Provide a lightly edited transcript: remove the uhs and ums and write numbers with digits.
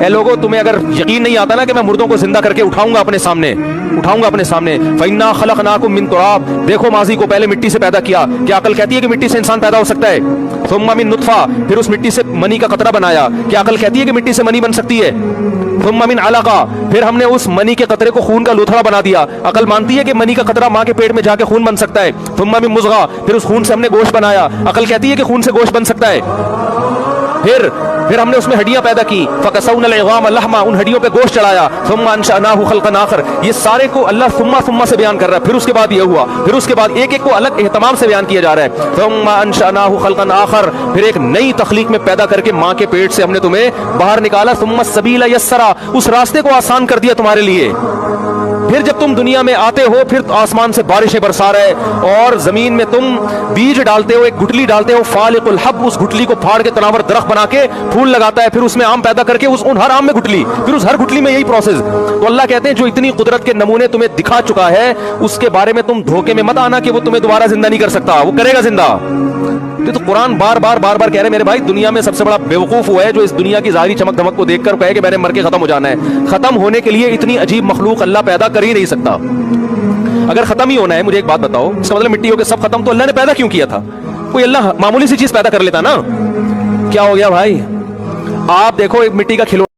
اے لوگوں تمہیں اگر یقین نہیں آتا نا کہ میں مردوں کو زندہ کر کے اٹھاؤں گا اپنے سامنے فَإِنَّا خَلَقْنَاكُم مِّن تُرَابٍ، دیکھو ماضی کو پہلے مٹی سے پیدا کیا، کیا عقل کہتی ہے کہ مٹی سے انسان پیدا ہو سکتا ہے؟ ثُمَّ مِن نُطْفَةٍ، پھر اس مٹی سے منی کا قطرہ بنایا، کیا عقل کہتی ہے کہ مٹی سے منی بن سکتی ہے؟ ثُمَّ مِن عَلَقَةٍ، پھر ہم نے اس منی کے قطرے کو خون کا لوتھڑا بنا دیا، عقل مانتی ہے کہ منی کا قطرہ ماں کے پیٹ میں جا کے خون بن سکتا ہے؟ ثُمَّ مِن مُضْغَةٍ، پھر اس خون سے ہم نے گوشت بنایا، عقل کہتی ہے کہ خون سے گوشت بن سکتا ہے؟ پھر ہم نے اس میں ہڈیاں پیدا کی، فَكَسَوْنَا الْعِظَامَ لَحْمًا، ان ہڈیوں پہ گوشت چڑھایا، ثُمَّ أَنشَأْنَاهُ خَلْقًا آخَرَ، یہ سارے کو اللہ ثم سے بیان کر رہا ہے، پھر اس کے بعد یہ ہوا، پھر اس کے بعد ایک ایک کو الگ اہتمام سے بیان کیا جا رہا ہے، ثُمَّ أَنشَأْنَاهُ خَلْقًا آخَرَ، پھر ایک نئی تخلیق میں پیدا کر کے ماں کے پیٹ سے ہم نے تمہیں باہر نکالا، ثُمَّ السَّبِيلَ يَسَّرَا، اس راستے کو آسان کر دیا تمہارے لیے، پھر جب تم دنیا میں آتے ہو پھر آسمان سے بارشیں برسا رہے اور زمین میں تم بیج ڈالتے ہو، ایک گٹلی ڈالتے ہو، فالق الحب، اس گٹلی کو پھاڑ کے تناور درخت بنا کے پھول لگاتا ہے، پھر اس میں آم پیدا کر کے ان ہر آم میں گٹلی، پھر اس ہر گٹلی میں یہی پروسیس۔ تو اللہ کہتے ہیں جو اتنی قدرت کے نمونے تمہیں دکھا چکا ہے اس کے بارے میں تم دھوکے میں مت آنا کہ وہ تمہیں دوبارہ زندہ نہیں کر سکتا، وہ کرے گا زندہ۔ تو قرآن بار بار کہہ رہے ہیں میرے بھائی دنیا میں سب سے بڑا بیوقوف وہ ہے جو اس دنیا کی ظاہری چمک دمک کو دیکھ کر کہے کہ میں نے مر کے ختم ہو جانا ہے۔ ختم ہونے کے لیے اتنی عجیب مخلوق اللہ پیدا کر ہی نہیں سکتا۔ اگر ختم ہی ہونا ہے، مجھے ایک بات بتاؤ، اس کا مطلب مٹی ہو کے سب ختم، تو اللہ نے پیدا کیوں کیا تھا؟ کوئی اللہ معمولی سی چیز پیدا کر لیتا نا، کیا ہو گیا بھائی؟ آپ دیکھو ایک مٹی کا کھلونا